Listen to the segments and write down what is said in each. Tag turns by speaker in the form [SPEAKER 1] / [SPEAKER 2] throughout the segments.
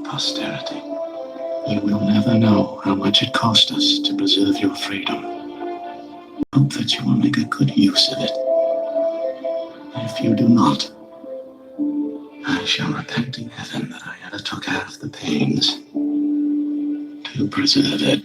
[SPEAKER 1] posterity. You will never know how much it cost us to preserve your freedom. Hope that you will make a good use of it. If you do not, I shall repent in heaven that I ever took half the pains to preserve it.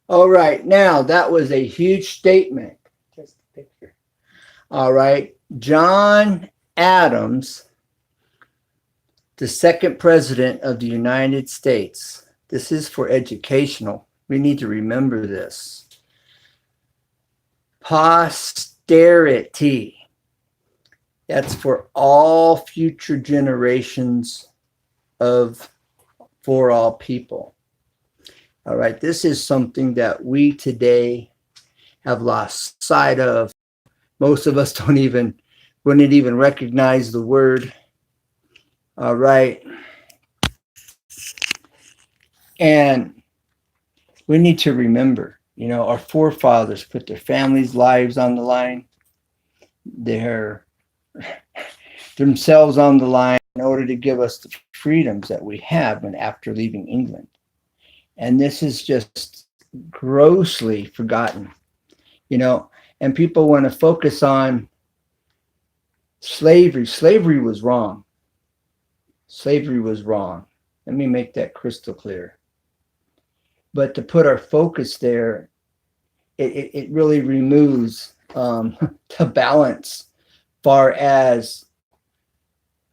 [SPEAKER 2] All right, now that was a huge statement. Just a picture. All right, John Adams, the second president of the United States. This is for educational. We need to remember this. Posterity. That's for all future generations of for all people. All right, this is something that we today have lost sight of. Most of us wouldn't even recognize the word. All right. And we need to remember, our forefathers put their families' lives on the line, their themselves on the line in order to give us the freedoms that we have when after leaving England. And this is just grossly forgotten, and people want to focus on slavery. Slavery was wrong. Slavery was wrong. Let me make that crystal clear. But to put our focus there, it really removes the balance far as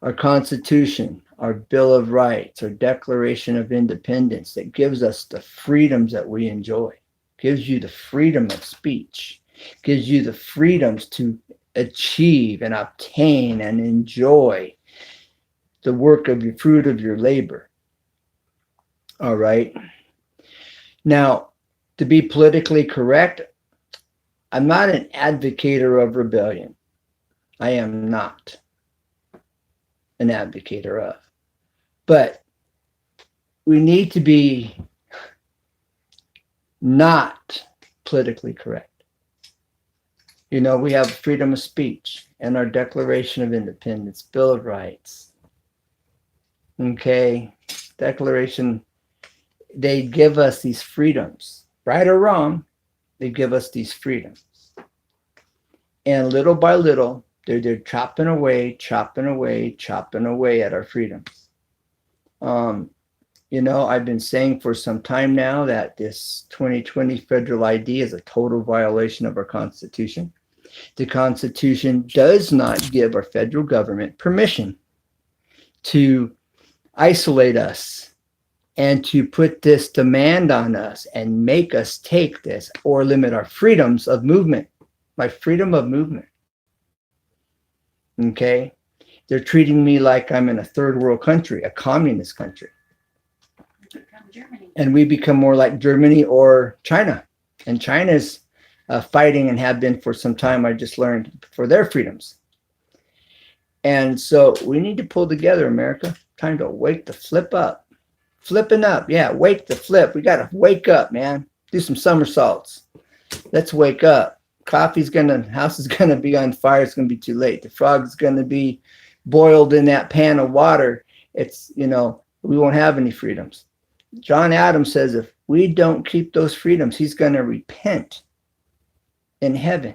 [SPEAKER 2] our Constitution, our Bill of Rights, our Declaration of Independence that gives us the freedoms that we enjoy, gives you the freedom of speech, gives you the freedoms to achieve and obtain and enjoy the work of your fruit of your labor. All right. Now, to be politically correct, I'm not an advocator of rebellion. I am not an advocator of. But we need to be not politically correct. We have freedom of speech and our Declaration of Independence, Bill of Rights. Okay, Declaration, they give us these freedoms, right or wrong, they give us these freedoms. And little by little, they're chopping away at our freedoms. I've been saying for some time now that this 2020 federal ID is a total violation of our Constitution. The Constitution does not give our federal government permission to isolate us and to put this demand on us and make us take this or limit our freedoms of movement, my freedom of movement. Okay? They're treating me like I'm in a third world country, a communist country. And we become more like Germany or China. And China's fighting and have been for some time, I just learned, for their freedoms. And so we need to pull together, America. Time to wake the flip up. Flipping up. Yeah, wake the flip. We got to wake up, man. Do some somersaults. Let's wake up. House is going to be on fire. It's going to be too late. The frog's going to be boiled in that pan of water. It's, we won't have any freedoms. John Adams says if we don't keep those freedoms, he's going to repent in heaven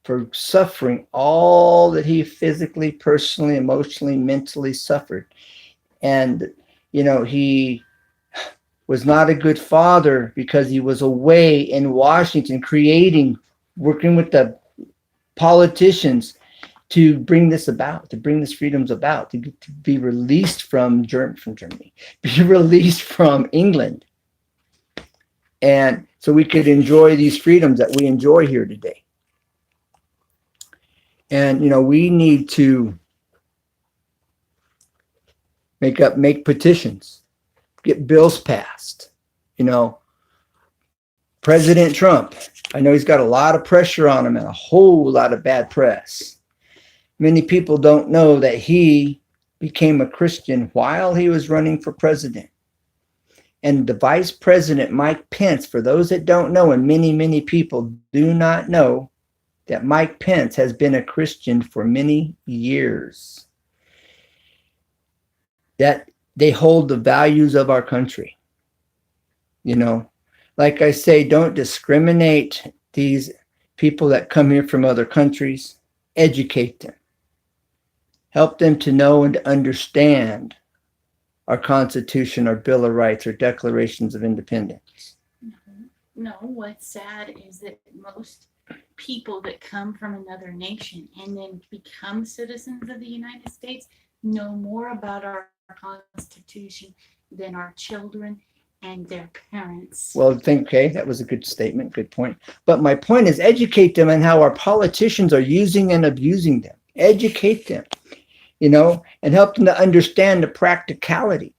[SPEAKER 2] for suffering all that he physically, personally, emotionally, mentally suffered. And, he was not a good father because he was away in Washington working with the politicians to bring this about, to bring these freedoms about, to be released from Germany, be released from England. And so we could enjoy these freedoms that we enjoy here today. And, we need to make petitions, get bills passed. President Trump, I know he's got a lot of pressure on him and a whole lot of bad press. Many people don't know that he became a Christian while he was running for president. And the Vice President, Mike Pence, for those that don't know, and many, many people do not know, that Mike Pence has been a Christian for many years. That they hold the values of our country. You know, like I say, don't discriminate these people that come here from other countries. Educate them. Help them to know and to understand our Constitution, our Bill of Rights, our Declarations of Independence.
[SPEAKER 3] No, what's sad is that most people that come from another nation and then become citizens of the United States know more about our Constitution than our children and their parents.
[SPEAKER 2] Well, okay, that was a good statement, good point. But my point is educate them on how our politicians are using and abusing them. Educate them, you know, and help them to understand the practicality.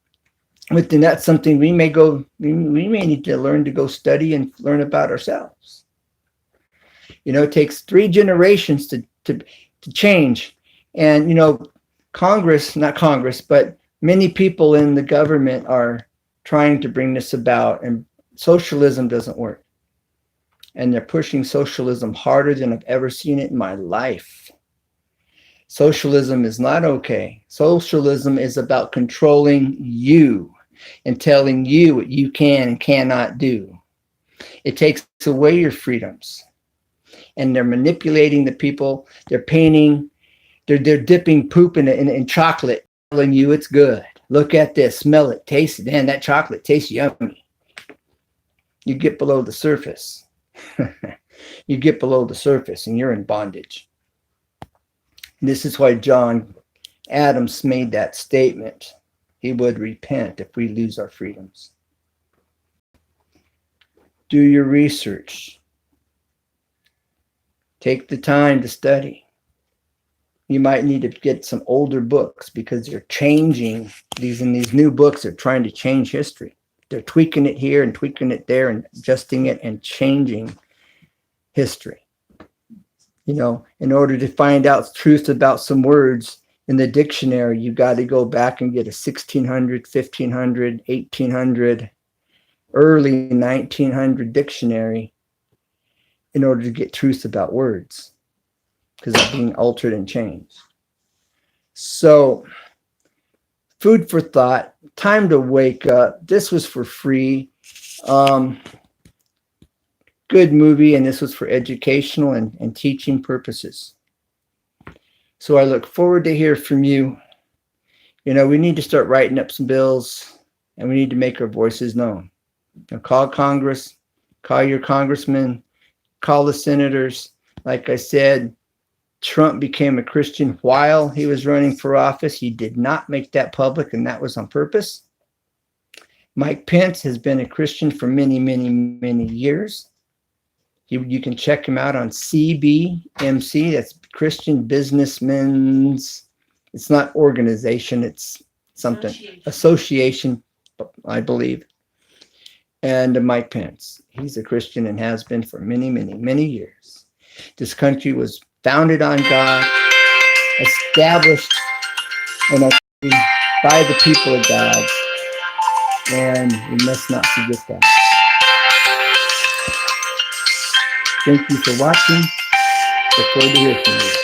[SPEAKER 2] But then that's something we may need to learn to go study and learn about ourselves. You know, it takes 3 generations to change. And, you know, not Congress, but many people in the government are trying to bring this about, and socialism doesn't work. And they're pushing socialism harder than I've ever seen it in my life. Socialism is not okay. Socialism is about controlling you and telling you what you can and cannot do. It takes away your freedoms. And they're manipulating the people. They're painting, they're dipping poop in chocolate, telling you it's good. Look at this, smell it, taste it. Man, that chocolate tastes yummy. You get below the surface. You get below the surface and you're in bondage. This is why John Adams made that statement. He would repent if we lose our freedoms. Do your research. Take the time to study. You might need to get some older books because they're changing these new books. They're trying to change history. They're tweaking it here and tweaking it there and adjusting it and changing history. You know, in order to find out truth about some words in the dictionary, you got to go back and get a 1600, 1500, 1800, early 1900 dictionary in order to get truth about words, because it's being altered and changed. So, food for thought, time to wake up. This was for free. Good movie, and this was for educational and teaching purposes. So I look forward to hear from you. You know, we need to start writing up some bills, and we need to make our voices known. Now, call Congress, call your congressmen, call the senators. Like I said, Trump became a Christian while he was running for office. He did not make that public, and that was on purpose. Mike Pence has been a Christian for many, many, many years. You can check him out on CBMC. That's Christian Businessmen's. It's not organization. It's something. Association, I believe. And Mike Pence. He's a Christian and has been for many, many, many years. This country was founded on God, established by the people of God, and we must not forget that. Thank you for watching. Look forward to hearing from you.